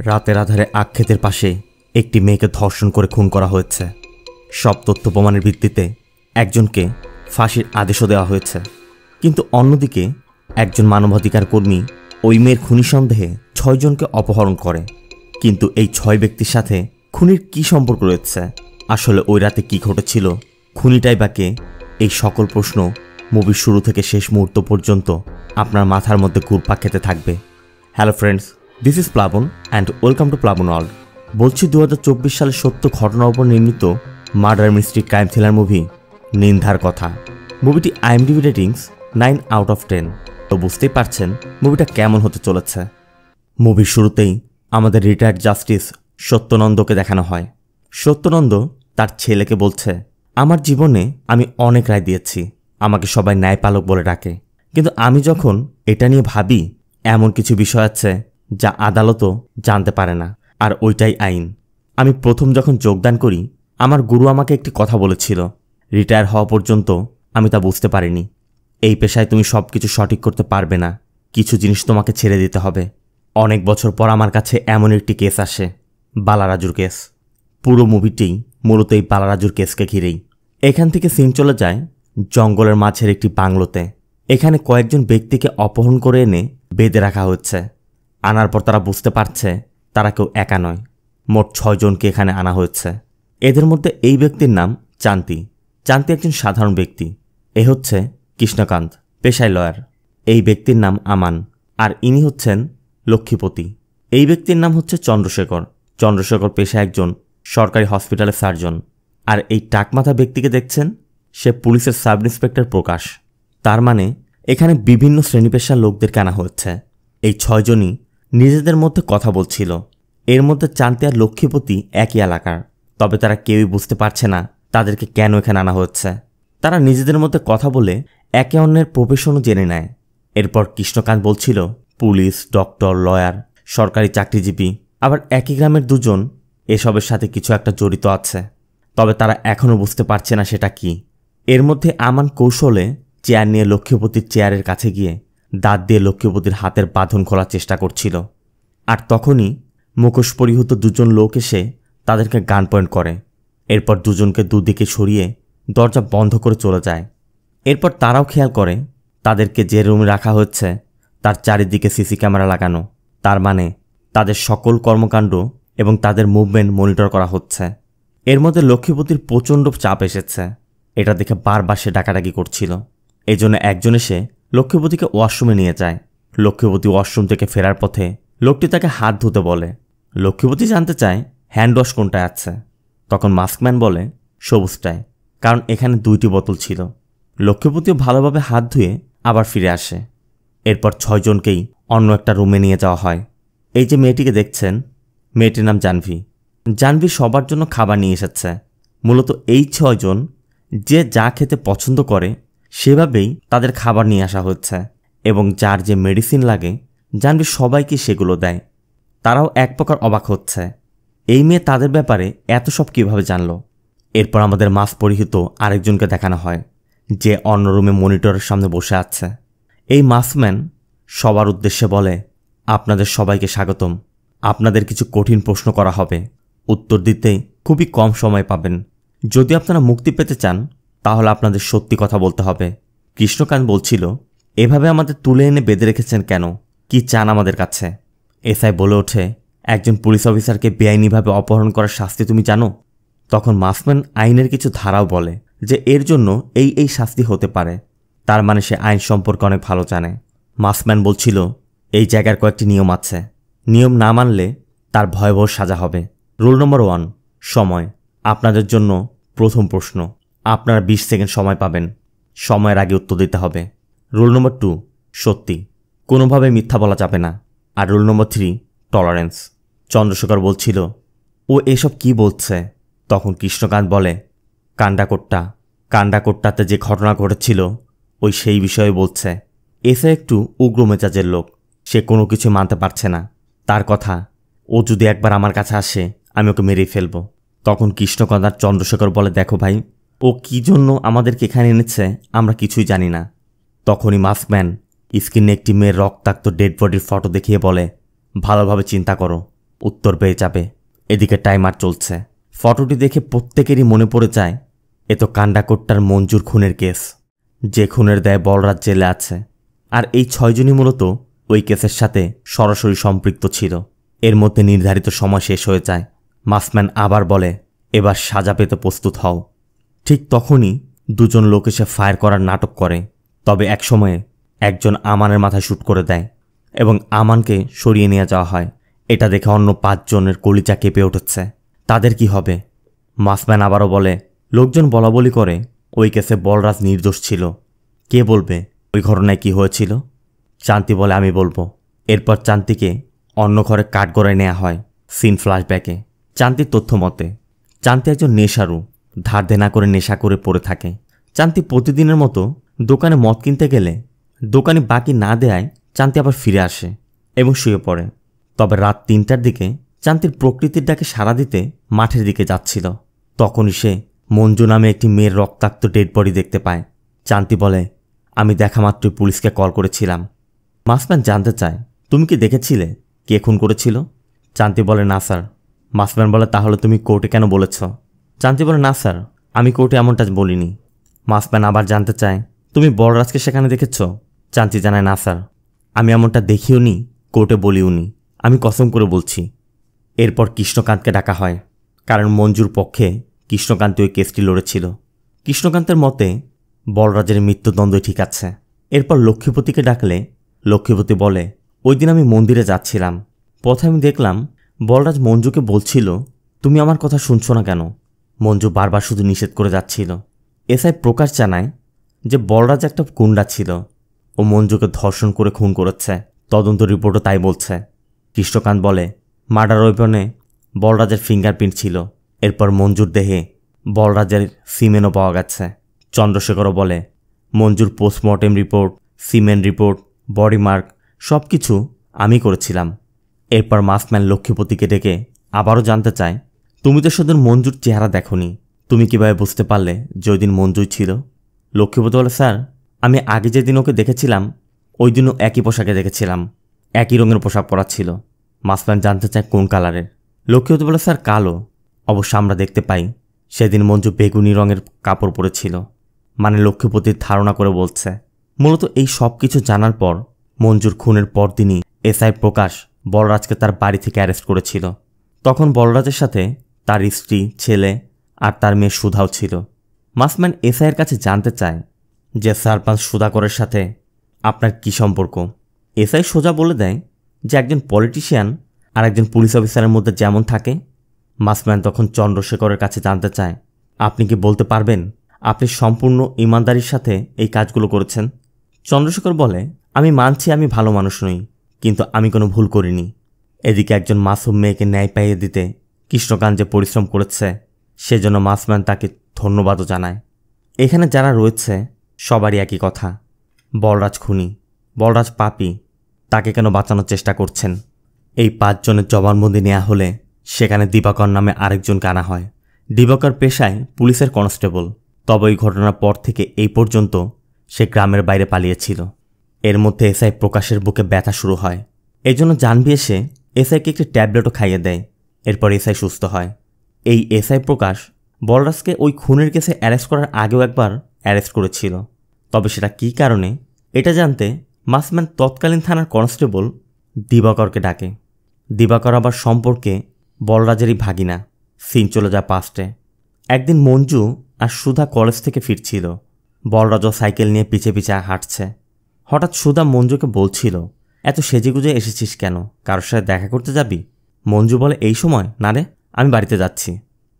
রাতের আধারে আক্ষেতের পাশে একটি মেয়েকে ধর্ষণ করে খুন করা হয়েছে। সব তথ্য প্রমাণের ভিত্তিতে একজনকে ফাঁসির আদেশও দেওয়া হয়েছে। কিন্তু অন্যদিকে একজন মানবাধিকার কর্মী ওই মেয়ের খুনি সন্দেহে ৬ জনকে অপহরণ করে। কিন্তু এই ৬ ব্যক্তির সাথে খুনির কী সম্পর্ক রয়েছে, আসলে ওই রাতে কী ঘটেছিল, খুনিটাই বা কে, এই সকল প্রশ্ন মুভির শুরু থেকে শেষ মুহূর্ত পর্যন্ত আপনার মাথার মধ্যে ঘুরপাক খেতে থাকবে। Hello friends, this is Plaban and welcome to Plaban world. বলছি 2024 সালে সত্য ঘটনার উপর নির্মিত murder mystery crime thriller movie নিন্দার কথা। মুভিটি IMDb রেটিংস 9 আউট অফ 10। তো বুঝতেই পারছেন মুভিটা কেমন হতে চলেছে। মুভির শুরুতেই আমাদের রিটায়ার্ড জাস্টিস সত্যনন্দকে দেখানো হয়। সত্যনন্দ তার ছেলেকে বলছে, আমার জীবনে আমি অনেক রায় দিয়েছি, আমাকে সবাই ন্যায়পালক বলে ডাকে, কিন্তু আমি যখন এটা নিয়ে ভাবি এমন কিছু বিষয় আছে যা আদালতও জানতে পারে না, আর ওইটাই আইন। আমি প্রথম যখন যোগদান করি আমার গুরু আমাকে একটি কথা বলেছিল, রিটায়ার হওয়া পর্যন্ত আমি তা বুঝতে পারিনি। এই পেশায় তুমি সব কিছু সঠিক করতে পারবে না, কিছু জিনিস তোমাকে ছেড়ে দিতে হবে। অনেক বছর পর আমার কাছে এমন একটি কেস আসে, বালারাজুর কেস। পুরো মুভিটিই মূলত এই বালারাজুর কেসকে ঘিরেই। এখান থেকে সিন চলে যায় জঙ্গলের মাঝের একটি বাংলোতে। এখানে কয়েকজন ব্যক্তিকে অপহরণ করে এনে বেঁধে রাখা হচ্ছে। আনার পর তারা বুঝতে পারছে তারা কেউ একা নয়, মোট ৬ জনকে এখানে আনা হয়েছে। এদের মধ্যে এই ব্যক্তির নাম চান্তি। চান্তি একজন সাধারণ ব্যক্তি। এ হচ্ছে কৃষ্ণকান্ত, পেশায় লয়ার। এই ব্যক্তির নাম আমান, আর ইনি হচ্ছেন লক্ষ্মীপতি। এই ব্যক্তির নাম হচ্ছে চন্দ্রশেখর। চন্দ্রশেখর পেশায় একজন সরকারি হসপিটালের সার্জন। আর এই টাকমাথা ব্যক্তিকে দেখছেন, সে পুলিশের সাব ইন্সপেক্টর প্রকাশ। তার মানে এখানে বিভিন্ন শ্রেণী পেশার লোকদেরকে আনা হচ্ছে। এই ৬ জনই নিজেদের মধ্যে কথা বলছিল। এর মধ্যে চান্তি আর লক্ষ্মীপতি একই এলাকার, তবে তারা কেউই বুঝতে পারছে না তাদেরকে কেন এখানে আনা হচ্ছে। তারা নিজেদের মধ্যে কথা বলে একে অন্যের প্রফেশনও জেনে নেয়। এরপর কৃষ্ণকান্ত বলছিল পুলিশ, ডক্টর, লয়ার, সরকারি চাকরিজীবী, আবার একই গ্রামের 2 জন এসবের সাথে কিছু একটা জড়িত আছে, তবে তারা এখনও বুঝতে পারছে না সেটা কি। এর মধ্যে আমান কৌশলে চেয়ার নিয়ে লক্ষ্মীপতির চেয়ারের কাছে গিয়ে দাঁত দিয়ে লক্ষ্মীপতির হাতের বাঁধন খোলার চেষ্টা করছিল। আর তখনই মুখোশ পরিহিত 2 জন লোক এসে তাদেরকে গান পয়েন্ট করে। এরপর 2 জনকে দুদিকে সরিয়ে দরজা বন্ধ করে চলে যায়। এরপর তারাও খেয়াল করে তাদেরকে যে রুমে রাখা হচ্ছে তার চারিদিকে সিসি ক্যামেরা লাগানো, তার মানে তাদের সকল কর্মকাণ্ড এবং তাদের মুভমেন্ট মনিটর করা হচ্ছে। এর মধ্যে লক্ষ্মীপতির প্রচণ্ড চাপ এসেছে। এটা দেখে বারবার সে ডাকাডাকি করছিল। এজন্য একজন এসে লক্ষ্মীপতিকে ওয়াশরুমে নিয়ে যায়। লক্ষ্মীপতি ওয়াশরুম থেকে ফেরার পথে লোকটি তাকে হাত ধুতে বলে। লক্ষ্মীপতি জানতে চায় হ্যান্ড ওয়াশ কোনটায় আছে। তখন মাস্কম্যান বলে সবুজটায়, কারণ এখানে 2টি বোতল ছিল। লক্ষ্মীপতিও ভালোভাবে হাত ধুয়ে আবার ফিরে আসে। এরপর 6 জনকেই অন্য একটা রুমে নিয়ে যাওয়া হয়। এই যে মেয়েটিকে দেখছেন, মেয়েটির নাম জাহ্নবী। জাহ্নবী সবার জন্য খাবার নিয়ে এসেছে। মূলত এই 6 জন যে যা খেতে পছন্দ করে সেভাবেই তাদের খাবার নিয়ে আসা হচ্ছে, এবং যার যে মেডিসিন লাগে জাহ্নবী সবাইকে সেগুলো দেয়। তারাও এক প্রকার অবাক হচ্ছে, এই মেয়ে তাদের ব্যাপারে এত সব কীভাবে জানল। এরপর আমাদের মাস্ক পরিহিত আরেকজনকে দেখানো হয়, যে অন্য রুমে মনিটরের সামনে বসে আছে। এই মাস্কম্যান সবার উদ্দেশ্যে বলে, আপনাদের সবাইকে স্বাগতম। আপনাদের কিছু কঠিন প্রশ্ন করা হবে, উত্তর দিতে খুবই কম সময় পাবেন। যদি আপনারা মুক্তি পেতে চান তাহলে আপনাদের সত্যি কথা বলতে হবে। কৃষ্ণকান্ত বলছিল, এভাবে আমাদের তুলে এনে বেঁধে রেখেছেন কেন, কি চান আমাদের কাছে? এসআই বলে ওঠে, একজন পুলিশ অফিসারকে বেআইনিভাবে অপহরণ করার শাস্তি তুমি জানো? তখন মাস্কম্যান আইনের কিছু ধারাও বলে যে এর জন্য এই শাস্তি হতে পারে। তার মানে সে আইন সম্পর্কে অনেক ভালো জানে। মাস্কম্যান বলছিল, এই জায়গার কয়েকটি নিয়ম আছে, নিয়ম না মানলে তার ভয়াবহ সাজা হবে। রুল নম্বর 1, সময়। আপনাদের জন্য প্রথম প্রশ্ন, আপনারা 20 সেকেন্ড সময় পাবেন, সময়ের আগে উত্তর দিতে হবে। রুল নম্বর 2, সত্যি, কোনোভাবে মিথ্যা বলা যাবে না। আর রুল নম্বর 3, টলারেন্স। চন্দ্রশেখর বলছিল, ও এসব কি বলছে? তখন কৃষ্ণকান্ত বলে, কান্ডাকোট্টাতে যে ঘটনা ঘটেছিল ওই সেই বিষয়ে বলছে। এসে একটু উগ্র মেজাজের লোক, সে কোনো কিছু মানতে পারছে না। তার কথা, ও যদি একবার আমার কাছে আসে আমি ওকে মেরেই ফেলব। তখন কৃষ্ণকান্ত আর চন্দ্রশেখর বলে, দেখো ভাই, ও কি জন্য আমাদেরকে এখানে এনেছে আমরা কিছুই জানি না। তখনই মাস্কম্যান স্ক্রিনে একটি মেয়ের রক্তাক্ত ডেড বডির ফটো দেখিয়ে বলে, ভালোভাবে চিন্তা করো, উত্তর পেয়ে যাবে। এদিকে টাইমার চলছে। ফটোটি দেখে প্রত্যেকেরই মনে পড়ে যায় এ তো কান্ডাকোট্টার মঞ্জুর খুনের কেস, যে খুনের দায়ে বলরাজ জেলে আছে। আর এই 6 জনই মূলত ওই কেসের সাথে সরাসরি সম্পৃক্ত ছিল। এর মধ্যে নির্ধারিত সময় শেষ হয়ে যায়। মাসম্যান আবার বলে, এবার সাজা পেতে প্রস্তুত হও। ঠিক তখনই দুজন লোক এসে ফায়ার করার নাটক করে। তবে এক সময়ে একজন আমানের মাথায় শ্যুট করে দেয় এবং আমানকে সরিয়ে নিয়ে যাওয়া হয়। এটা দেখে অন্য 5 জনের কলিজা কেঁপে উঠেছে। তাদের কি হবে? মাসম্যান আবারও বলে, লোকজন বলাবলি করে ওই কেসে বলরাজ নির্দোষ ছিল। কে বলবে ওই ঘটনায় কি হয়েছিল? চান্তি বলে, আমি বলবো। এরপর চান্তিকে অন্য ঘরে কাঠগড়ায় নেওয়া হয়। সিন ফ্ল্যাশব্যাকে। চান্তির তথ্য মতে চান্তি একজন নেশারু, ধার দেনা করে নেশা করে পড়ে থাকে। চান্তি প্রতিদিনের মতো দোকানে মদ কিনতে গেলে দোকানি বাকি না দেয়ায় চান্তি আবার ফিরে আসে এবং শুয়ে পড়ে। তবে রাত 3টার দিকে চান্তির প্রকৃতির ডাকে সাড়া দিতে মাঠের দিকে যাচ্ছিল। তখনই সে মঞ্জু নামে একটি মেয়ের রক্তাক্ত ডেড বডি দেখতে পায়। চান্তি বলে, আমি দেখা মাত্রই পুলিশকে কল করেছিলাম। মাসম্যান জানতে চায়, তুমি কি দেখেছিলে কে খুন করেছিল? চান্তি বলে, না স্যার। মাসম্যান বলে, তাহলে তুমি কোর্টে কেন বলেছ? চান্তি বলে, না স্যার, আমি কোর্টে এমনটা বলিনি। মাসম্যান আবার জানতে চায়, তুমি বলরাজকে সেখানে দেখেছ? চান্তি জানায়, না স্যার, আমি এমনটা দেখিও নি, কোর্টে বলিও নি, আমি কসম করে বলছি। এরপর কৃষ্ণকান্তকে ডাকা হয়, কারণ মঞ্জুর পক্ষে কৃষ্ণকান্ত ওই কেসটি লড়েছিল। কৃষ্ণকান্তের মতে বলরাজের মৃত্যুদণ্ডই ঠিক আছে। এরপর লক্ষ্মীপতিকে ডাকলে লক্ষ্মীপতি বলে, ওই দিন আমি মন্দিরে যাচ্ছিলাম, পথে আমি দেখলাম বলরাজ মঞ্জুকে বলছিল, তুমি আমার কথা শুনছো না কেন? মঞ্জু বারবার শুধু নিষেধ করে যাচ্ছিল। এসআই প্রকাশ জানায় যে বলরাজ একটা গুন্ডা ছিল, ও মঞ্জুকে ধর্ষণ করে খুন করেছে। তদন্ত রিপোর্টও তাই বলছে। কৃষ্ণকান্ত বলে, মার্ডার ওয়েপনে বলরাজের ফিঙ্গারপ্রিন্ট ছিল। এরপর মঞ্জুর দেহে বলরাজের সিমেনও পাওয়া গেছে। চন্দ্রশেখরও বলে, মঞ্জুর postmortem report, semen report, body mark সব কিছু আমি করেছিলাম। এরপর মাসম্যান লক্ষ্মীপতিকে ডেকে আবারও জানতে চায়, তুমি তো শুধু মঞ্জুর চেহারা দেখোনি, তুমি কিভাবে বুঝতে পারলে যে ওই দিন মঞ্জুই ছিল? লক্ষ্মীপতি বলে, স্যার, আমি আগে যেদিন ওকে দেখেছিলাম ওই দিনও একই পোশাকে দেখেছিলাম, একই রঙের পোশাক পরা ছিল। মাসম্যান জানতে চায় কোন কালারের? লক্ষ্মীপতি বলে, স্যার, কালো। অবশ্য আমরা দেখতে পাই সেদিন মঞ্জু বেগুনি রঙের কাপড় পরেছিল। মানে লক্ষ্মীপতির ধারণা করে বলছে। মূলত এই সব কিছু জানার পর মঞ্জুর খুনের পরদিনই এসআই প্রকাশ বলরাজকে তার বাড়ি থেকে অ্যারেস্ট করেছিল। তখন বলরাজের সাথে তার স্ত্রী, ছেলে আর তার মেয়ে সুধাও ছিল। মাসম্যান এসআইয়ের কাছে জানতে চায় যে সারপাঞ্চ সুধাকরের সাথে আপনার কি সম্পর্ক? এসআই সোজা বলে দেয় যে একজন পলিটিশিয়ান আর একজন পুলিশ অফিসারের মধ্যে যেমন থাকে। মাসম্যান তখন চন্দ্রশেখরের কাছে জানতে চায়, আপনি কি বলতে পারবেন আপনি সম্পূর্ণ ইমানদারির সাথে এই কাজগুলো করেছেন? চন্দ্রশেখর বলে, আমি মানছি আমি ভালো মানুষ নই, কিন্তু আমি কোনো ভুল করিনি। এদিকে একজন মাসুম মেয়েকে ন্যায় পাইয়ে দিতে কৃষ্ণকান্ত যে পরিশ্রম করেছে সেজন্য মাসম্যান তাকে ধন্যবাদও জানায়। এখানে যারা রয়েছে সবারই একই কথা, বলরাজ খুনি, বলরাজ পাপী, তাকে কেন বাঁচানোর চেষ্টা করছেন? এই 5 জনের জবানবন্দি নেওয়া হলে সেখানে দিবাকর নামে আরেকজনকে আনা হয়। দিবাকর পেশায় পুলিশের কনস্টেবল, তবে ওই ঘটনার পর থেকে এই পর্যন্ত সে গ্রামের বাইরে পালিয়েছিল। এর মধ্যে এসআই প্রকাশের বুকে ব্যথা শুরু হয়। এই জন্য জানবি এসে এসআইকে একটি ট্যাবলেটও খাইয়ে দেয়। এরপর এসআই সুস্থ হয়। এই এসআই প্রকাশ বলরাজকে ওই খুনের কেসে অ্যারেস্ট করার আগেও একবার অ্যারেস্ট করেছিল। তবে সেটা কী কারণে এটা জানতে মাসম্যান তৎকালীন থানার কনস্টেবল দিবাকরকে ডাকে। দিবাকর আবার সম্পর্কে বলরাজেরই ভাগিনা। সিন চলে যায় পাস্টে। একদিন মঞ্জু আর সুধা কলেজ থেকে ফিরছিল। বলরাজও সাইকেল নিয়ে পিছে পিছে হাঁটছে। হঠাৎ সুধা মঞ্জুকে বলছিল, এত সেজেগুজে এসেছিস কেন? কারোর সাথে দেখা করতে যাবি? মঞ্জু বলে, এই সময় না রে, আমি বাড়িতে যাচ্ছি।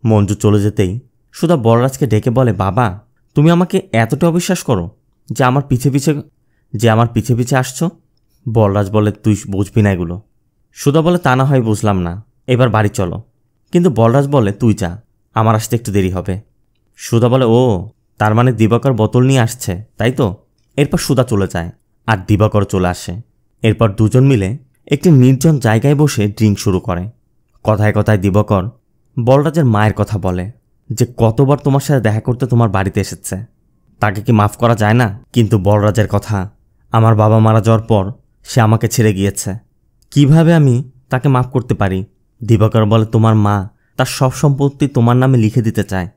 মঞ্জু চলে যেতেই সুধা বলরাজকে ডেকে বলে, বাবা, তুমি আমাকে এতটা অবিশ্বাস করো যে আমার পিছে পিছে আসছো? বলরাজ বলে, তুই বুঝবি না এগুলো। সুধা বলে, তা না হয় বুঝলাম না, এবার বাড়ি চলো। কিন্তু বলরাজ বলে, তুই যা, আমার আসতে একটু দেরি হবে। সুধা বলে, ও তার মানে দিবাকর বোতল নিয়ে আসছে, তাই তো? এরপর সুধা চলে যায় আর দিবাকর চলে আসে। এরপর দুজন মিলে একটি নির্জন জায়গায় বসে ড্রিঙ্ক শুরু করে। কথায় কথায় দিবাকর বলরাজের মায়ের কথা বলে যে কতবার তোমার সাথে দেখা করতে তোমার বাড়িতে এসেছে, তাকে কি মাফ করা যায় না? কিন্তু বলরাজের কথা, আমার বাবা মারা যাওয়ার পর সে আমাকে ছেড়ে গিয়েছে, কিভাবে আমি তাকে মাফ করতে পারি? দিবাকর বলে, তোমার মা তার সব সম্পত্তি তোমার নামে লিখে দিতে চায়,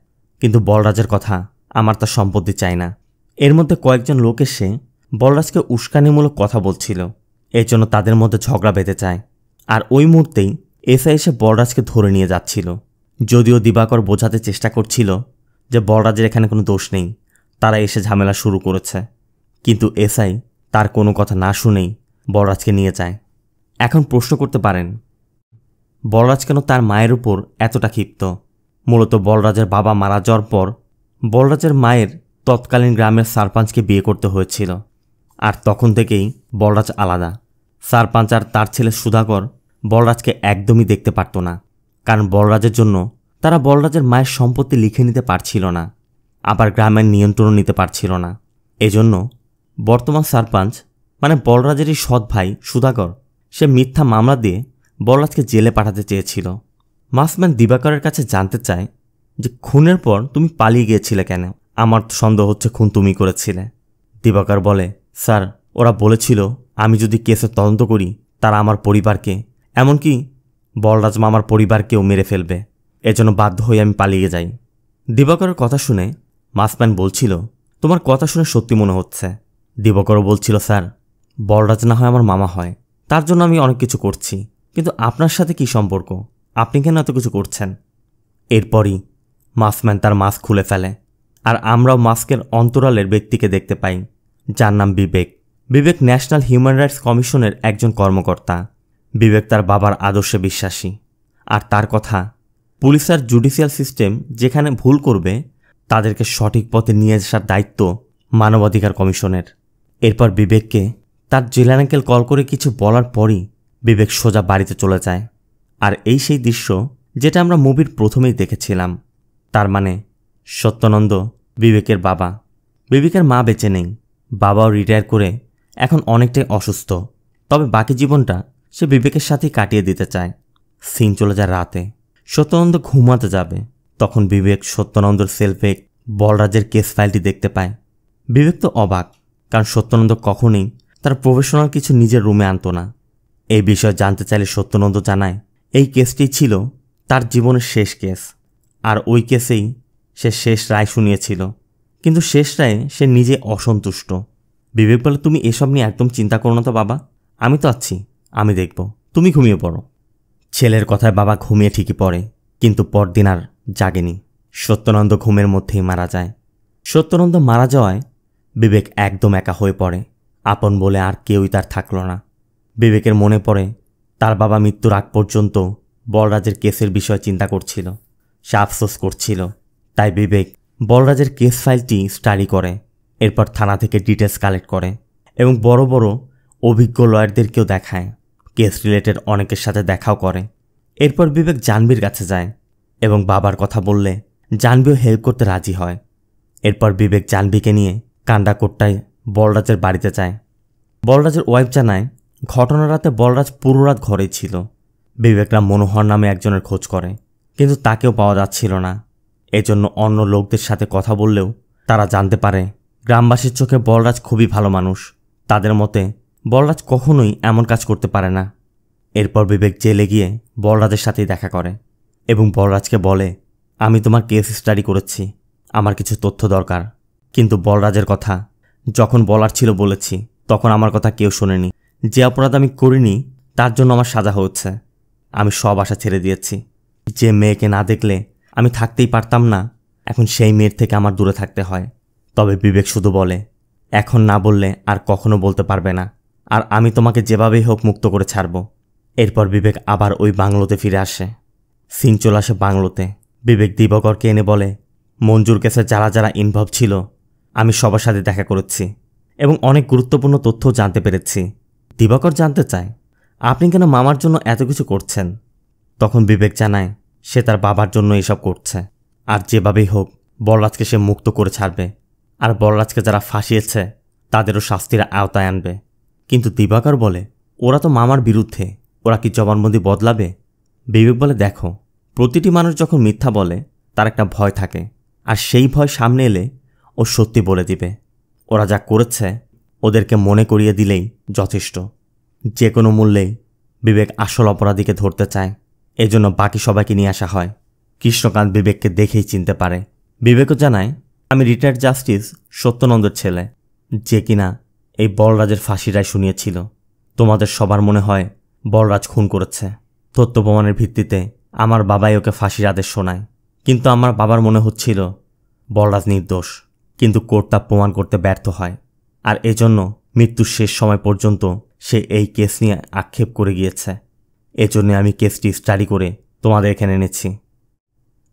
কিন্তু বলরাজের কথা আমার তার সম্পত্তি চাই না। এর মধ্যে কয়েকজন লোক এসে বলরাজকে উস্কানিমূলক কথা বলছিল, এর জন্য তাদের মধ্যে ঝগড়া বেঁধে যায়। আর ওই মুহূর্তেই এসআই এসে বলরাজকে ধরে নিয়ে যাচ্ছিল। যদিও দিবাকর বোঝাতে চেষ্টা করছিল যে বলরাজের এখানে কোনো দোষ নেই, তারা এসে ঝামেলা শুরু করেছে, কিন্তু এসআই তার কোনো কথা না শুনেই বলরাজকে নিয়ে যায়। এখন প্রশ্ন করতে পারেন, বলরাজ কেন তার মায়ের উপর এতটা ক্ষিপ্ত? মূলত বলরাজের বাবা মারা যাওয়ার পর বলরাজের মায়ের তৎকালীন গ্রামের সারপাঞ্চকে বিয়ে করতে হয়েছিল, আর তখন থেকেই বলরাজ আলাদা। সারপাঞ্চ আর তার ছেলে সুধাকর বলরাজকে একদমই দেখতে পারত না, কারণ বলরাজের জন্য তারা বলরাজের মায়ের সম্পত্তি লিখে নিতে পারছিল না, আবার গ্রামের নিয়ন্ত্রণও নিতে পারছিল না। এজন্য বর্তমান সারপাঞ্চ মানে বলরাজেরই সৎ ভাই সুধাকর, সে মিথ্যা মামলা দিয়ে বলরাজকে জেলে পাঠাতে চেয়েছিল। মাসম্যান দিবাকরের কাছে জানতে চায় যে খুনের পর তুমি পালিয়ে গিয়েছিলে কেন? আমার সন্দেহ হচ্ছে খুন তুমি করেছিলে। দিবাকর বলে, স্যার, ওরা বলেছিল আমি যদি কেসের তদন্ত করি তারা আমার পরিবারকে, এমনকি বলরাজ মামার পরিবারকেও মেরে ফেলবে, এজন্য বাধ্য হয়ে আমি পালিয়ে যাই। দিবাকরের কথা শুনে মাসম্যান বলছিল, তোমার কথা শুনে সত্যি মনে হচ্ছে। দিবাকরও বলছিল, স্যার, বলরাজ না হয় আমার মামা হয়, তার জন্য আমি অনেক কিছু করছি, কিন্তু আপনার সাথে কি সম্পর্ক? আপনি কেন এত কিছু করছেন? এরপরই মাসম্যান তার মাস্ক খুলে ফেলে, আর আমরাও মাস্কের অন্তরালের ব্যক্তিকে দেখতে পাই, যার নাম বিবেক। বিবেক ন্যাশনাল হিউম্যান রাইটস কমিশনের একজন কর্মকর্তা। বিবেক তার বাবার আদর্শে বিশ্বাসী, আর তার কথা, পুলিশ আর জুডিশিয়াল সিস্টেম যেখানে ভুল করবে তাদেরকে সঠিক পথে নিয়ে আসার দায়িত্ব মানবাধিকার কমিশনের। এরপর বিবেককে তার জেলার আঙ্কেল কল করে কিছু বলার পরই বিবেক সোজা বাড়িতে চলে যায়। আর এই সেই দৃশ্য যেটা আমরা মুভির প্রথমেই দেখেছিলাম। তার মানে সত্যানন্দ বিবেকের বাবা। বিবেকের মা বেঁচে নেই, বাবাও রিটায়ার করে এখন অনেকটাই অসুস্থ, তবে বাকি জীবনটা সে বিবেকের সাথেই কাটিয়ে দিতে চায়। সিন চলে যায় রাতে, সত্যানন্দ ঘুমাতে যাবে, তখন বিবেক সত্যানন্দর সেলফে বলরাজের কেস ফাইলটি দেখতে পায়। বিবেক তো অবাক, কারণ সত্যানন্দ কখনোই তার প্রফেশনাল কিছু নিজের রুমে আনত না। এই বিষয়ে জানতে চাইলে সত্যানন্দ জানায় এই কেসটি ছিল তার জীবনের শেষ কেস, আর ওই কেসেই সে শেষ রায় শুনিয়েছিল, কিন্তু শেষ রায়ে সে নিজে অসন্তুষ্ট। বিবেক বলে, তুমি এসব নিয়ে একদম চিন্তা করো না তো বাবা, আমি তো আছি, আমি দেখব, তুমি ঘুমিয়ে পড়ো। ছেলের কথায় বাবা ঘুমিয়ে ঠিকই পড়ে, কিন্তু পরদিন আর জাগেনি। সত্যানন্দ ঘুমের মধ্যেই মারা যায়। সত্যানন্দ মারা যাওয়ায় বিবেক একদম একা হয়ে পড়ে, আপন বলে আর কেউই তার থাকল না। বিবেকের মনে পড়ে তার বাবা মৃত্যুর আগ পর্যন্ত বলরাজের কেসের বিষয়ে চিন্তা করছিল, সে আফসোস করছিল। তাই বিবেক বলরাজের কেস ফাইলটি স্টাডি করে, এরপর থানা থেকে ডিটেলস কালেক্ট করে এবং বড় বড় অভিজ্ঞ লয়ারদেরকেও দেখায়, কেস রিলেটেড অনেকের সাথে দেখাও করে। এরপর বিবেক জাহ্নবীর কাছে যায় এবং বাবার কথা বললে জাহ্নবীও হেল্প করতে রাজি হয়। এরপর বিবেক জাহ্নবীকে নিয়ে কান্ডাকোট্টায় বলরাজের বাড়িতে যায়। বলরাজের ওয়াইফ জানায় ঘটনার রাতে বলরাজ পুরো রাত ঘরেই ছিল। বিবেকরা মনোহর নামে একজনের খোঁজ করে, কিন্তু তাকেও পাওয়া যাচ্ছিল না। এজন্য অন্য লোকদের সাথে কথা বললেও তারা জানতে পারে গ্রামবাসীর চোখে বলরাজ খুবই ভালো মানুষ, তাদের মতে বলরাজ কখনোই এমন কাজ করতে পারে না। এরপর বিবেক জেলে গিয়ে বলরাজের সাথেই দেখা করে এবং বলরাজকে বলে, আমি তোমার কেস স্টাডি করেছি, আমার কিছু তথ্য দরকার। কিন্তু বলরাজের কথা যখন বলার ছিল বলেছি, তখন আমার কথা কেউ শোনেনি। যে অপরাধ আমি করিনি তার জন্য আমার সাজা হচ্ছে। আমি সব আশা ছেড়ে দিয়েছি। যে মেয়েকে না দেখলে আমি থাকতেই পারতাম না, এখন সেই মেয়ের থেকে আমার দূরে থাকতে হয়। তবে বিবেক শুধু বলে, এখন না বললে আর কখনো বলতে পারবে না, আর আমি তোমাকে যেভাবেই হোক মুক্ত করে ছাড়ব। এরপর বিবেক আবার ওই বাংলোতে ফিরে আসে। সিন চলে আসে বাংলোতে। বিবেক দিবাকরকে এনে বলে, মঞ্জুর কেসে যারা যারা ইনভলভ ছিল আমি সবার সাথে দেখা করেছি এবং অনেক গুরুত্বপূর্ণ তথ্য জানতে পেরেছি। দিবাকর জানতে চায়, আপনি কেন মামার জন্য এত কিছু করছেন? তখন বিবেক জানায় সে তার বাবার জন্য এসব করছে, আর যেভাবেই হোক বলরাজকে সে মুক্ত করে ছাড়বে, আর বলরাজকে যারা ফাঁসিয়েছে তাদেরও শাস্তির আওতায় আনবে। কিন্তু দিবাকর বলে, ওরা তো মামার বিরুদ্ধে, ওরা কি জবানবন্দি বদলাবে? বিবেক বলে, দেখো, প্রতিটি মানুষ যখন মিথ্যা বলে তার একটা ভয় থাকে, আর সেই ভয় সামনে এলে ও সত্যি বলে দিবে। ওরা যা করেছে ওদেরকে মনে করিয়ে দিলেই যথেষ্ট। যে কোনো মূল্যেই বিবেক আসল অপরাধীকে ধরতে চায় এজন্য বাকি সবাইকে নিয়ে আসা হয়। কৃষ্ণকান্ত বিবেককে দেখেই চিনতে পারে। বিবেকও জানায়, আমি রিটায়ার্ড জাস্টিস সত্যনন্দের ছেলে, যে কিনা এই বলরাজের ফাঁসি রায় শুনিয়েছিল। তোমাদের সবার মনে হয় বলরাজ খুন করেছে। তথ্য প্রমাণের ভিত্তিতে আমার বাবাই ওকে ফাঁসির আদেশ শোনায়, কিন্তু আমার বাবার মনে হচ্ছিল বলরাজ নির্দোষ, কিন্তু কোর্ট তা প্রমাণ করতে ব্যর্থ হয়। আর এজন্য মৃত্যুর শেষ সময় পর্যন্ত সে এই কেস নিয়ে আক্ষেপ করে গিয়েছে। এজন্য আমি কেসটি স্টাডি করে তোমাদের এখানে এনেছি।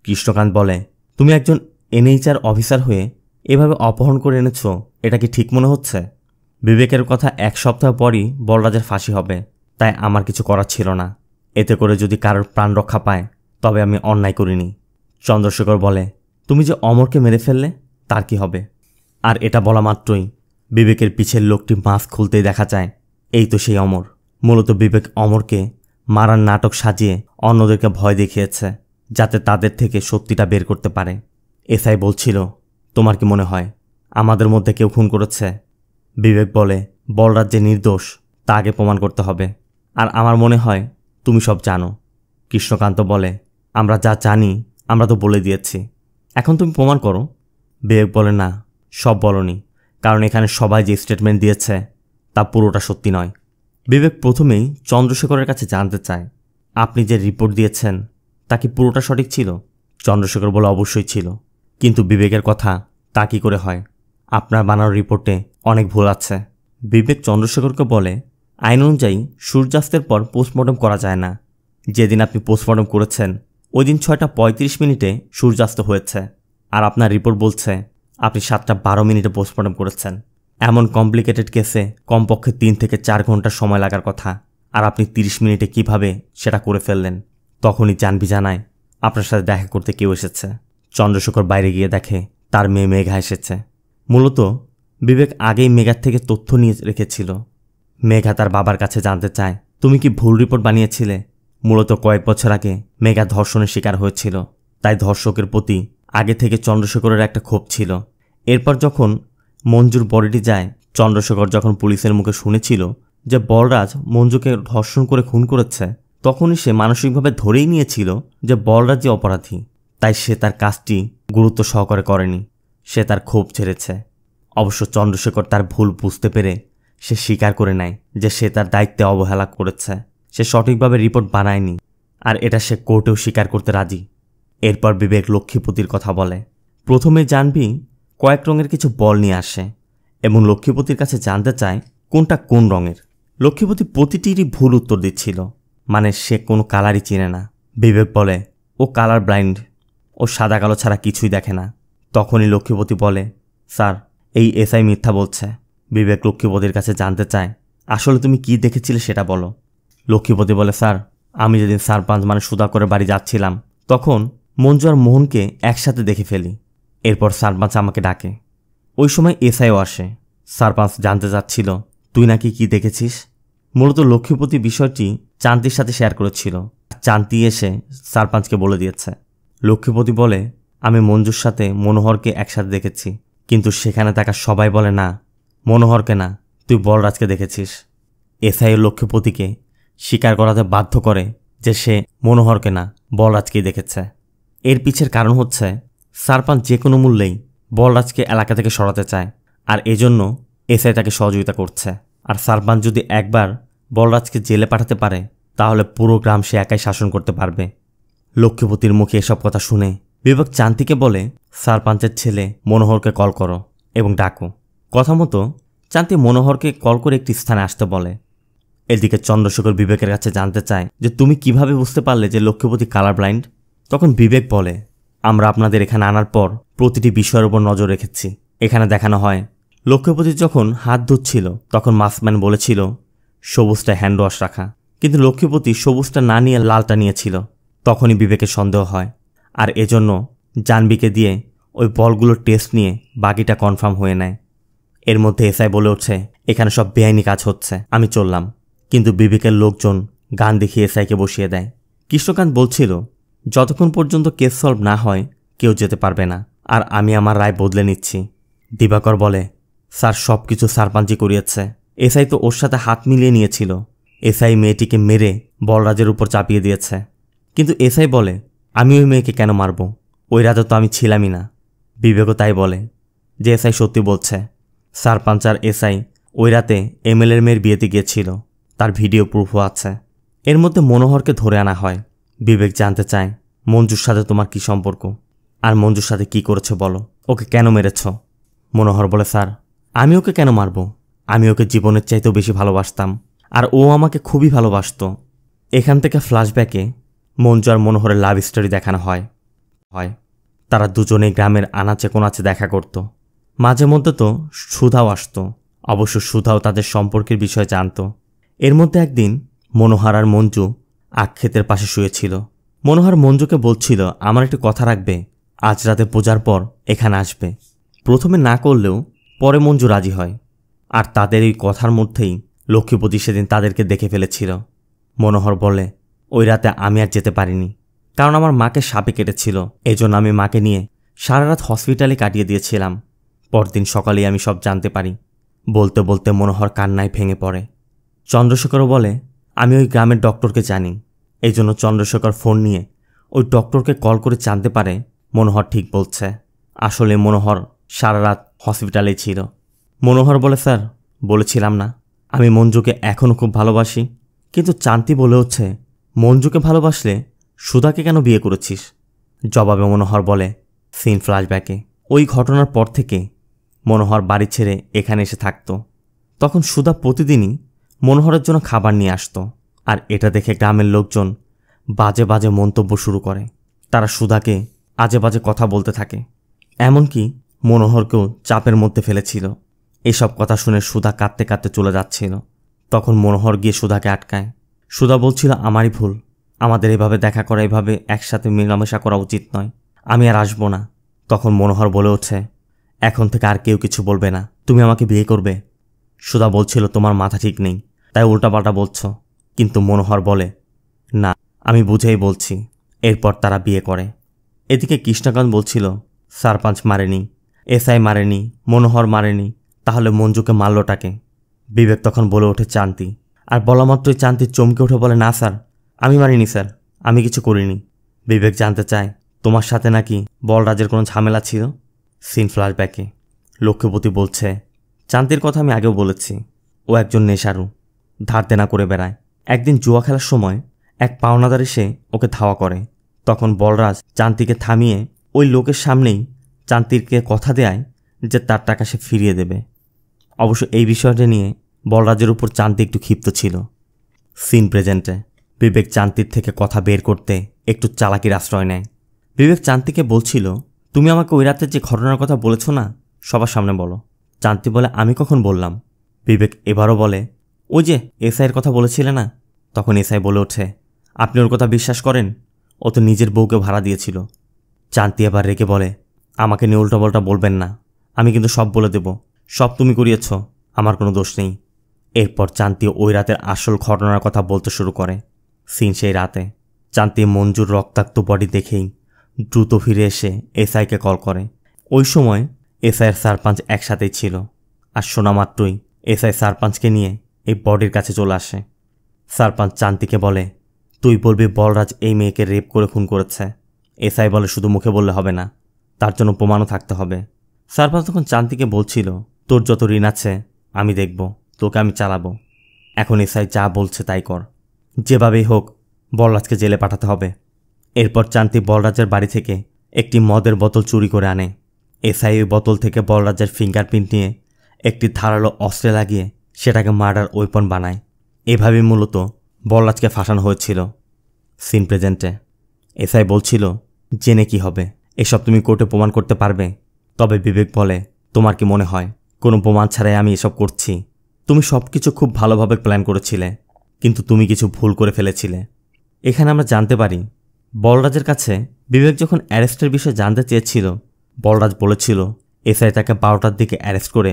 কৃষ্ণকান্ত বলে, তুমি একজন এনএইচআর অফিসার হয়ে এভাবে অপহরণ করে এনেছ, এটা কি ঠিক মনে হচ্ছে? বিবেকের কথা 1 সপ্তাহ পরই বলরাজের ফাঁসি হবে, তাই আমার কিছু করার ছিল না। এতে করে যদি কারোর প্রাণ রক্ষা পায় তবে আমি অন্যায় করিনি। চন্দ্রশেখর বলে, তুমি যে অমরকে মেরে ফেললে তার কি হবে? আর এটা বলা মাত্রই বিবেকের পিছের লোকটি মাস্ক খুলতেই দেখা যায় এই তো সেই অমর। মূলত বিবেক অমরকে মারার নাটক সাজিয়ে অন্যদেরকে ভয় দেখিয়েছে, যাতে তাদের থেকে সত্যিটা বের করতে পারে। এসআই বলছিল, তোমার কি মনে হয় আমাদের মধ্যে কেউ খুন করেছে? বিবেক বলে, বলরাজ যে নির্দোষ তা আগে প্রমাণ করতে হবে, আর আমার মনে হয় তুমি সব জানো। কৃষ্ণকান্ত বলে, আমরা যা জানি আমরা তো বলে দিয়েছি, এখন তুমি প্রমাণ করো। বিবেক বলে, না, সব বলনি, কারণ এখানে সবাই যে স্টেটমেন্ট দিয়েছে তা পুরোটা সত্যি নয়। বিবেক প্রথমেই চন্দ্রশেখরের কাছে জানতে চায়, আপনি যে রিপোর্ট দিয়েছেন তা কি পুরোটা সঠিক ছিল? চন্দ্রশেখর বলে, অবশ্যই ছিল, কিন্তু বিবেকের কথা তা কী করে হয়? আপনার বানানো রিপোর্টে অনেক ভুল আছে। বিবেক চন্দ্রশেখরকে বলে, আইন অনুযায়ী সূর্যাস্তের পর পোস্টমর্টম করা যায় না। যেদিন আপনি পোস্টমর্টম করেছেন ওই দিন 6:35 সূর্যাস্ত হয়েছে, আর আপনার রিপোর্ট বলছে আপনি 7:12 পোস্টমর্টম করেছেন। এমন কমপ্লিকেটেড কেসে কমপক্ষে 3 থেকে 4 ঘন্টা সময় লাগার কথা, আর আপনি 30 মিনিটে কিভাবে সেটা করে ফেললেন? তখনই জানবি জানায় আপনার সাথে দেখা করতে কেউ এসেছে। চন্দ্রশেখর বাইরে গিয়ে দেখে তার মেয়ে মেঘা এসেছে। মূলত বিবেক আগেই মেঘার থেকে তথ্য নিয়ে রেখেছিল। মেঘা তার বাবার কাছে জানতে চায়, তুমি কি ভুল রিপোর্ট বানিয়েছিলে? মূলত কয়েক বছর আগে মেঘা ধর্ষণের শিকার হয়েছিল, তাই ধর্ষকের প্রতি আগে থেকে চন্দ্রশেখরের একটা ক্ষোভ ছিল। এরপর যখন মঞ্জুর বডিটি যায়, চন্দ্রশেখর যখন পুলিশের মুখে শুনেছিল যে বলরাজ মঞ্জুকে ধর্ষণ করে খুন করেছে, তখনই সে মানসিকভাবে ধরেই নিয়েছিল যে বলরাজ যে অপরাধী, তাই সে তার কাজটি গুরুত্ব সহকারে করেনি। সে তার ক্ষোভ ছেড়েছে। অবশ্য চন্দ্রশেখর তার ভুল বুঝতে পেরে সে স্বীকার করে নেয় যে সে তার দায়িত্বে অবহেলা করেছে, সে সঠিকভাবে রিপোর্ট বানায়নি, আর এটা সে কোর্টেও স্বীকার করতে রাজি। এরপর বিবেক লক্ষ্মীপতির কথা বলে। প্রথমে জানবি কয়েক রঙের কিছু বল নিয়ে আসে এবং লক্ষ্মীপতির কাছে জানতে চায় কোনটা কোন রঙের। লক্ষ্মীপতি প্রতিটিরই ভুল উত্তর দিচ্ছিল, মানে সে কোনো কালারই চিনে না। বিবেক বলে, ও কালার ব্লাইন্ড, ও সাদা কালো ছাড়া কিছুই দেখে না। তখনই লক্ষ্মীপতি বলে, স্যার, এই এসআই মিথ্যা বলছে। বিবেক লক্ষ্মীপতির কাছে জানতে চায়, আসলে তুমি কি দেখেছিলে সেটা বলো। লক্ষ্মীপতি বলে, স্যার, আমি যেদিন সারপাঞ্চ মানে সুধাকরের বাড়ি যাচ্ছিলাম তখন মঞ্জু আর মোহনকে একসাথে দেখে ফেলি। এরপর সারপাঞ্চ আমাকে ডাকে। ওই সময় এসআইও আসে। সারপাঞ্চ জানতে চাচ্ছিল তুই নাকি কি দেখেছিস। মূলত লক্ষ্মীপতি বিষয়টি চান্তির সাথে শেয়ার করেছিল। চান্তি এসে সারপাঞ্চকে বলে দিয়েছে। লক্ষ্মীপতি বলে, আমি মঞ্জুর সাথে মনোহরকে একসাথে দেখেছি, কিন্তু সেখানে থাকা সবাই বলে না, মনোহরকে না, তুই বলরাজকে দেখেছিস। এসআই লক্ষ্মীপতিকে স্বীকার করাতে বাধ্য করে যে সে মনোহরকে না, বলরাজকেই দেখেছে। এর পিছের কারণ হচ্ছে সারপাঞ্চ যে কোনো মূল্যেই বলরাজকে এলাকা থেকে সরাতে চায়, আর এজন্য এসআই তাকে সহযোগিতা করছে। আর সারপাঞ্চ যদি একবার বলরাজকে জেলে পাঠাতে পারে তাহলে পুরো গ্রাম সে একাই শাসন করতে পারবে। লক্ষ্মীপতির মুখে এসব কথা শুনে বিবেক চান্তিকে বলে, সারপাঞ্চের ছেলে মনোহরকে কল করো এবং ডাকো। কথা মতো চান্তি মনোহরকে কল করে একটি স্থানে আসতে বলে। এদিকে চন্দ্রশেখর বিবেকের কাছে জানতে চায় যে তুমি কিভাবে বুঝতে পারলে যে লক্ষ্মীপতি কালার ব্লাইন্ড। তখন বিবেক বলে, আমরা আপনাদের এখানে আনার পর প্রতিটি বিষয়ের উপর নজর রেখেছি। এখানে দেখানো হয় লক্ষ্মীপতি যখন হাত ধুচ্ছিল তখন মাস্কম্যান বলেছিল সবুজটা হ্যান্ড ওয়াশ রাখা, কিন্তু লক্ষ্মীপতি সবুজটা না নিয়ে লালটা নিয়েছিল। তখনই বিবেকের সন্দেহ হয়, আর এজন্য জাহ্নবীকে দিয়ে ওই বলগুলোর টেস্ট নিয়ে বাকিটা কনফার্ম হয়ে নেয়। এর মধ্যে এসআই বলে ওঠে, এখানে সব বেআইনি কাজ হচ্ছে, আমি চললাম। কিন্তু বিবেকের লোকজন গান দেখিয়ে এসআইকে বসিয়ে দেয়। কৃষ্ণকান্ত বলছিল, যতক্ষণ পর্যন্ত কেস সলভ না হয় কেউ যেতে পারবে না, আর আমি আমার রায় বদলে নিচ্ছি। দিবাকর বলে, স্যার, সব কিছু সারপাঞ্চি করিয়েছে। এসআই তো ওর সাথে হাত মিলিয়ে নিয়েছিল। এসআই মেয়েটিকে মেরে বলরাজের উপর চাপিয়ে দিয়েছে। কিন্তু এসআই বলে, আমি ওই মেয়েকে কেন মারব? ওই রাতে তো আমি ছিলামই না। বিবেকও তাই বলে যে এসআই সত্যি বলছে। সারপাঞ্চ আর এসআই ওই রাতে এমএলএর মেয়ের বিয়েতে গিয়েছিল, তার ভিডিও প্রুফও আছে। এর মধ্যে মনোহরকে ধরে আনা হয়। বিবেক জানতে চায়, মঞ্জুর সাথে তোমার কি সম্পর্ক, আর মঞ্জুর সাথে কি করেছে বলো, ওকে কেন মেরেছ? মনোহর বলে, স্যার আমি ওকে কেন মারব? আমি ওকে জীবনের চাইতেও বেশি ভালোবাসতাম, আর ও আমাকে খুবই ভালোবাসত। এখান থেকে ফ্ল্যাশব্যাকে মঞ্জু আর মনোহরের লাভ স্টোরি দেখানো হয়। তারা দুজনেই গ্রামের আনাচে কোনাচে দেখা করত। মাঝে মধ্যে তো সুধাও আসত। অবশ্য সুধাও তাদের সম্পর্কের বিষয়ে জানত। এর মধ্যে একদিন মনোহর আর মঞ্জু আখক্ষেতের পাশে শুয়েছিল। মনোহর মঞ্জুকে বলছিল, আমার একটি কথা রাখবে, আজ রাতে পূজার পর এখানে আসবে। প্রথমে না করলেও পরে মঞ্জু রাজি হয়, আর তাদের এই কথার মধ্যেই লক্ষ্মীপতি সেদিন তাদেরকে দেখে ফেলেছিল। মনোহর বলে, ওই রাতে আমি আর যেতে পারিনি, কারণ আমার মাকে সাপে কেটেছিল। এজন্য আমি মাকে নিয়ে সারা রাত হসপিটালে কাটিয়ে দিয়েছিলাম। পরদিন সকালেই আমি সব জানতে পারি। বলতে বলতে মনোহর কান্নায় ভেঙে পড়ে। চন্দ্রশেখরও বলে, আমি ওই গ্রামের ডক্টরকে জানি। এই জন্য চন্দ্রশেখর ফোন নিয়ে ওই ডক্টরকে কল করে জানতে পারে মনোহর ঠিক বলছে। আসলে মনোহর সারা রাত হসপিটালেই ছিল। মনোহর বলে, স্যার বলেছিলাম না আমি মঞ্জুকে এখনও খুব ভালোবাসি? কিন্তু চান্তি বলে হচ্ছে, মঞ্জুকে ভালোবাসলে সুধাকে কেন বিয়ে করেছিস? জবাবে মনোহর বলে, সিন ফ্ল্যাশব্যাকে ওই ঘটনার পর থেকে মনোহর বাড়ি ছেড়ে এখানে এসে থাকত। তখন সুধা প্রতিদিনই মনোহরের জন্য খাবার নিয়ে আসত, আর এটা দেখে গ্রামের লোকজন বাজে বাজে মন্তব্য শুরু করে। তারা সুধাকে আজে বাজে কথা বলতে থাকে, এমনকি মনোহরকেও চাপের মধ্যে ফেলেছিল। এসব কথা শুনে সুধা কাঁদতে কাঁদতে চলে যাচ্ছিল। তখন মনোহর গিয়ে সুধাকে আটকায়। সুধা বলছিল, আমারই ভুল, আমাদের এভাবে দেখা করা, এভাবে একসাথে মেলামেশা করা উচিত নয়, আমি আর আসবো না। তখন মনোহর বলে ওঠে, এখন থেকে আর কেউ কিছু বলবে না, তুমি আমাকে বিয়ে করবে। সুধা বলছিল, তোমার মাথা ঠিক নেই, তাই উল্টাপাল্টা বলছ। কিন্তু মনোহর বলে, না আমি বুঝেই বলছি। এরপর তারা বিয়ে করে। এদিকে কৃষ্ণকান্ত বলছিল, সারপাঞ্চ মারেনি, এসআই মারেনি, মনোহর মারেনি, তাহলে মঞ্জুকে মারলটাকে? বিবেক তখন বলে ওঠে চান্তি, আর বলা মাত্রই চান্তি চমকে উঠে বলে, না স্যার আমি মারিনি স্যার, আমি কিছু করিনি। বিবেক জানতে চায়, তোমার সাথে নাকি বলরাজের কোনো ঝামেলা ছিল? সিন ফ্ল্যাশব্যাকে লক্ষ্মীপতি বলছে, চান্তির কথা আমি আগেও বলেছি, ও একজন নেশারু, ধার দেনা করে বেড়ায়। একদিন জুয়া খেলার সময় এক পাওনাদার এসে ওকে ধাওয়া করে। তখন বলরাজ চান্তিকে থামিয়ে ওই লোকের সামনেই চান্তিরকে কথা দেয় যে তার টাকা সে ফিরিয়ে দেবে। অবশ্য এই বিষয়টা নিয়ে বলরাজের উপর চান্তি একটু ক্ষিপ্ত ছিল। সিন প্রেজেন্টে বিবেক চান্তির থেকে কথা বের করতে একটু চালাকির আশ্রয় নেয়। বিবেক চান্তিকে বলছিল, তুমি আমাকে ওই রাতে যে ঘটনার কথা বলেছ না, সবার সামনে বলো। চান্তি বলে, আমি কখন বললাম? বিবেক এবারও বলে, ওই যে এসআইয়ের কথা বলেছিলে না? তখন এসআই বলে ওঠে, আপনি ওর কথা বিশ্বাস করেন? ও তো নিজের বউকে ভাড়া দিয়েছিল। চান্তি এবার রেগে বলে, আমাকে নিয়ে উল্টাপাল্টা বলবেন না, আমি কিন্তু সব বলে দেব, সব তুমি করিয়েছ, আমার কোনো দোষ নেই। এরপর চান্তি ওই রাতের আসল ঘটনার কথা বলতে শুরু করে। সিন সেই রাতে চান্তি মঞ্জুর রক্তাক্ত বডি দেখেই দ্রুত ফিরে এসে এসআইকে কল করে। ওই সময় এসআইয়ের সারপাঞ্চ একসাথেই ছিল, আর শোনা মাত্রই এসআই সারপাঞ্চকে নিয়ে এই বডির কাছে চলে আসে। সারপাঞ্চ চান্তিকে বলে, তুই বলবি বলরাজ এই মেয়েকে রেপ করে খুন করেছে। এসআই বলে, শুধু মুখে বললে হবে না, তার জন্য প্রমাণও থাকতে হবে। সারপাঞ্চ তখন চান্তিকে বলছিল, তোর যত ঋণ আছে আমি দেখব, তোকে আমি চালাবো। এখন এসআই যা বলছে তাই কর, যেভাবেই হোক বলরাজকে জেলে পাঠাতে হবে। এরপর চান্তি বলরাজের বাড়ি থেকে একটি মদের বোতল চুরি করে আনে। এসআই ওই বোতল থেকে বলরাজের ফিঙ্গারপ্রিন্ট নিয়ে একটি ধারালো অস্ত্রে লাগিয়ে সেটাকে মার্ডার ওয়েপন বানায়। এভাবেই মূলত বলরাজকে ফাঁসানো হয়েছিল। সিন প্রেজেন্টে এসআই বলছিল, জেনে কি হবে, এসব তুমি কোর্টে প্রমাণ করতে পারবে? তবে বিবেক বলে, তোমার কি মনে হয় কোনো প্রমাণ ছাড়াই আমি এসব করছি? তুমি সব কিছু খুব ভালোভাবে প্ল্যান করেছিলে, কিন্তু তুমি কিছু ভুল করে ফেলেছিলে। এখানে আমরা জানতে পারি, বলরাজের কাছে বিবেক যখন অ্যারেস্টের বিষয়ে জানতে চেয়েছিল, বলরাজ বলেছিল এসআই তাকে 12টার দিকে অ্যারেস্ট করে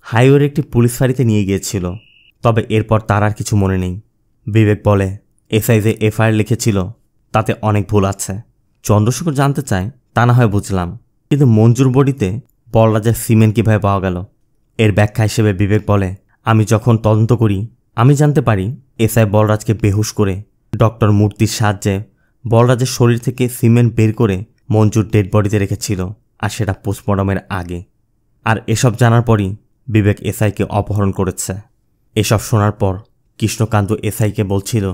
হাইওয়ের একটি পুলিশ ফাঁড়িতে নিয়ে গিয়েছিল। তবে এরপর তার আর কিছু মনে নেই। বিবেক বলে, এসআই যে এফআইআর লিখেছিল তাতে অনেক ভুল আছে। চন্দ্রশেখর জানতে চায়, তা না হয় বুঝলাম, কিন্তু মঞ্জুর বডিতে বলরাজের সিমেন্ট কীভাবে পাওয়া গেল? এর ব্যাখ্যা হিসেবে বিবেক বলে, আমি যখন তদন্ত করি আমি জানতে পারি এসআই বলরাজকে বেহুশ করে ডক্টর মূর্তির সাহায্যে বলরাজের শরীর থেকে সিমেন্ট বের করে মঞ্জুর ডেড বডিতে রেখেছিল, আর সেটা পোস্টমর্টমের আগে। আর এসব জানার পরই বিবেক এসআইকে অপহরণ করেছে। এসব শোনার পর কৃষ্ণকান্ত এসআইকে বলছিল,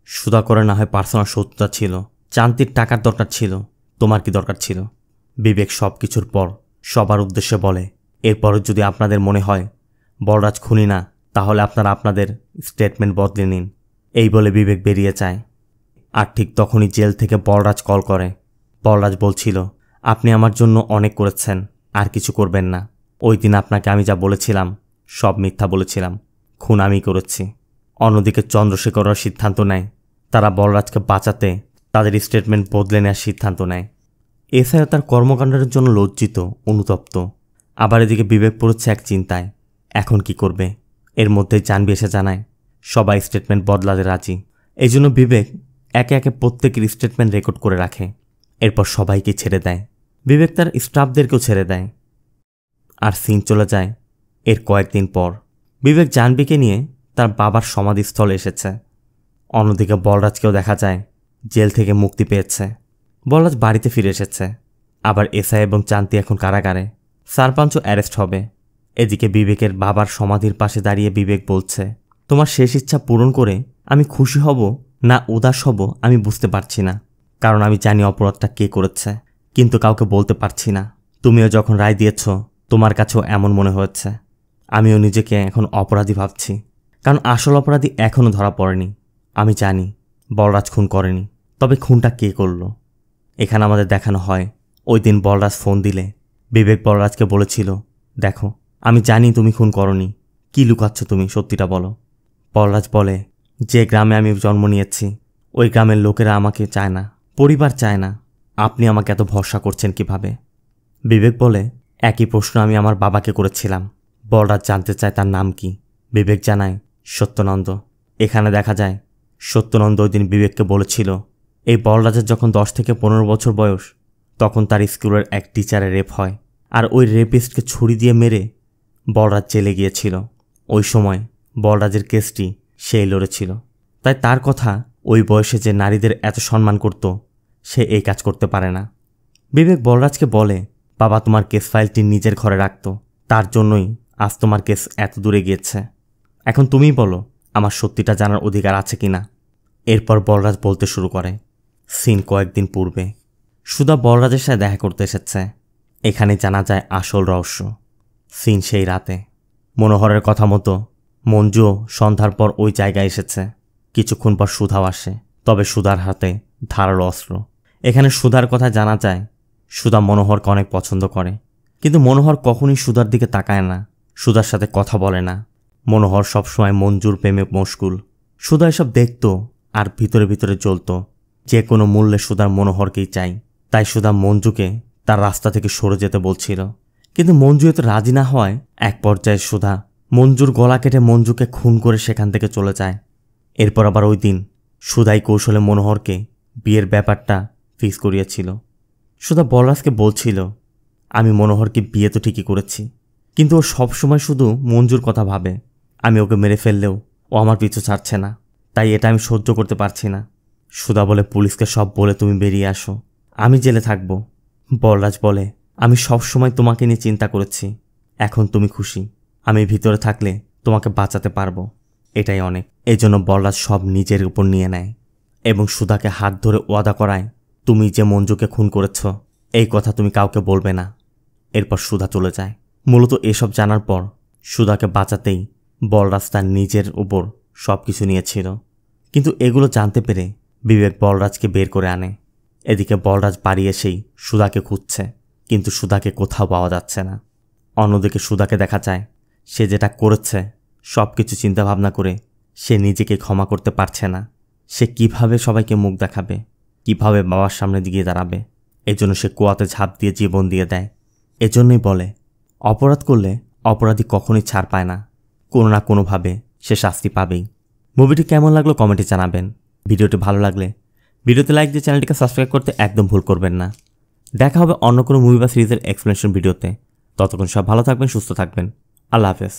সুধা করে না হয় পার্সোনাল শত্রুতা ছিল, চান্তির টাকার দরকার ছিল, তোমার কি দরকার ছিল? বিবেক সব কিছুর পর সবার উদ্দেশ্যে বলে, এরপরও যদি আপনাদের মনে হয় বলরাজ খুনি না, তাহলে আপনারা আপনাদের স্টেটমেন্ট বদলে নিন। এই বলে বিবেক বেরিয়ে যায়। আর ঠিক তখনই জেল থেকে বলরাজ কল করে। বলরাজ বলছিল, আপনি আমার জন্য অনেক করেছেন, আর কিছু করবেন না। ওই দিন আপনাকে আমি যা বলেছিলাম সব মিথ্যা বলেছিলাম, খুন আমি করেছি। অন্যদিকে চন্দ্রশেখররা সিদ্ধান্ত নেয় তারা বলরাজকে বাঁচাতে তাদের স্টেটমেন্ট বদলে নেওয়ার সিদ্ধান্ত নেয়। এসআইও তার কর্মকাণ্ডের জন্য লজ্জিত, অনুতপ্ত। আবার এদিকে বিবেক পড়েছে এক চিন্তায়, এখন কি করবে। এর মধ্যেই জানবি এসে জানায় সবাই স্টেটমেন্ট বদলাতে রাজি। এই জন্য বিবেক একে একে প্রত্যেকের স্টেটমেন্ট রেকর্ড করে রাখে। এরপর সবাইকে ছেড়ে দেয়। বিবেক তার স্টাফদেরকেও ছেড়ে দেয়। আর সিন চলে যায় এর কয়েকদিন পর। বিবেক জাহ্নবীকে নিয়ে তার বাবার সমাধিস্থলে এসেছে। অন্যদিকে বলরাজকেও দেখা যায় জেল থেকে মুক্তি পেয়েছে। বলরাজ বাড়িতে ফিরে এসেছে। আবার এসআই এবং চান্তি এখন কারাগারে। সারপাঞ্চও অ্যারেস্ট হবে। এদিকে বিবেকের বাবার সমাধির পাশে দাঁড়িয়ে বিবেক বলছে, তোমার শেষ ইচ্ছা পূরণ করে আমি খুশি হব না উদাস হব আমি বুঝতে পারছি না, কারণ আমি জানি অপরাধটা কে করেছে, কিন্তু কাউকে বলতে পারছি না। তুমিও যখন রায় দিয়েছ তোমার কাছেও এমন মনে হয়েছে। আমিও নিজেকে এখন অপরাধী ভাবছি, কারণ আসল অপরাধী এখনও ধরা পড়েনি। আমি জানি বলরাজ খুন করেনি, তবে খুনটা কে করল? এখানে আমাদের দেখানো হয় ওই দিন বলরাজ ফোন দিলে বিবেক বলরাজকে বলেছিল, দেখো আমি জানি তুমি খুন করনি, কি লুকাচ্ছ তুমি, সত্যিটা বলো। বলরাজ বলে, যে গ্রামে আমি জন্ম নিয়েছি ওই গ্রামের লোকেরা আমাকে চায় না, পরিবার চায় না, আপনি আমাকে এত ভরসা করছেন কিভাবে? বিবেক বলে, একই প্রশ্ন আমি আমার বাবাকে করেছিলাম। বলরাজ জানতে চায় তার নাম কি। বিবেক জানায় সত্যনন্দ। এখানে দেখা যায় সত্যনন্দ ওই দিন বিবেককে বলেছিল, এই বলরাজের যখন 10 থেকে 15 বছর বয়স তখন তার স্কুলের এক টিচারের রেপ হয়, আর ওই রেপিস্টকে ছুরি দিয়ে মেরে বলরাজ জেলে গিয়েছিল। ওই সময় বলরাজের কেসটি সেই লড়েছিল, তাই তার কথা ওই বয়সে যে নারীদের এত সম্মান করত সে এই কাজ করতে পারে না। বিবেক বলরাজকে বলে, বাবা তোমার কেস ফাইলটি নিজের ঘরে রাখত, তার জন্যই আজ তোমার কেস এত দূরে গিয়েছে। এখন তুমিই বলো আমার সত্যিটা জানার অধিকার আছে কি না? এরপর বলরাজ বলতে শুরু করে। সিন কয়েকদিন পূর্বে সুধা বলরাজের সাথে দেখা করতে এসেছে। এখানে জানা যায় আসল রহস্য। সিন সেই রাতে মনোহরের কথা মতো মঞ্জুও সন্ধ্যার পর ওই জায়গায় এসেছে। কিছুক্ষণ পর সুধাও আসে, তবে সুধার হাতে ধারালো অস্ত্র। এখানে সুধার কথা জানা যায় সুধা মনোহরকে অনেক পছন্দ করে, কিন্তু মনোহর কখনই সুধার দিকে তাকায় না, সুধার সাথে কথা বলে না। মনোহর সবসময় মঞ্জুর প্রেমে মশগুল। সুধা এসব দেখত আর ভিতরে ভিতরে জ্বলত। যে কোনো মূল্যে সুধার মনোহরকেই চাই। তাই সুধা মঞ্জুকে তার রাস্তা থেকে সরে যেতে বলছিল, কিন্তু মঞ্জু এতে রাজি না হওয়ায় এক পর্যায়ে সুধা মঞ্জুর গলা কেটে মঞ্জুকে খুন করে সেখান থেকে চলে যায়। এরপর আবার ওই দিন সুধাই কৌশলে মনোহরকে বিয়ের ব্যাপারটা ফিক্স করিয়েছিল। সুধা বলরাজকে বলছিল, আমি মনোহরকে বিয়ে তো ঠিকই করেছি, কিন্তু ও সবসময় শুধু মঞ্জুর কথা ভাবে। আমি ওকে মেরে ফেললেও ও আমার পিছু ছাড়ছে না, তাই এটা আমি সহ্য করতে পারছি না। সুধা বলে, পুলিশকে সব বলে তুমি বেরিয়ে আসো, আমি জেলে থাকব। বলরাজ বলে, আমি সবসময় তোমাকে নিয়ে চিন্তা করেছি, এখন তুমি খুশি, আমি ভিতরে থাকলে তোমাকে বাঁচাতে পারবো, এটাই অনেক। এই জন্য বলরাজ সব নিজের উপর নিয়ে নেয় এবং সুধাকে হাত ধরে ওয়াদা করায়, তুমি যে মঞ্জুকে খুন করেছ এই কথা তুমি কাউকে বলবে না। এরপর সুধা চলে যায়। মূলত এসব জানার পর সুধাকে বাঁচাতেই বলরাজ তার নিজের উপর সব কিছু নিয়েছিল, কিন্তু এগুলো জানতে পেরে বিবেক বলরাজকে বের করে আনে। এদিকে বলরাজ বাড়ি এসেই সুধাকে খুঁজছে, কিন্তু সুধাকে কোথাও পাওয়া যাচ্ছে না। অন্যদিকে সুধাকে দেখা যায় সে যেটা করেছে সব কিছু চিন্তাভাবনা করে সে নিজেকে ক্ষমা করতে পারছে না। সে কিভাবে সবাইকে মুখ দেখাবে, কিভাবে বাবার সামনে গিয়ে দাঁড়াবে। এজন্য সে কুয়াতে ঝাঁপ দিয়ে জীবন দিয়ে দেয়। এজন্যই বলে, অপরাধ করলে অপরাধী কখনোই ছাড় পায় না, কোনো না কোনোভাবে সে শাস্তি পাবেই। মুভিটি কেমন লাগলো কমেন্টে জানাবেন। ভিডিওটি ভালো লাগলে ভিডিওতে লাইক দিয়ে চ্যানেলটিকে সাবস্ক্রাইব করতে একদম ভুল করবেন না। দেখা হবে অন্য কোনো মুভি বা সিরিজের এক্সপ্লেনেশন ভিডিওতে। ততক্ষণ সব ভালো থাকবেন, সুস্থ থাকবেন। আল্লাহ হাফেজ।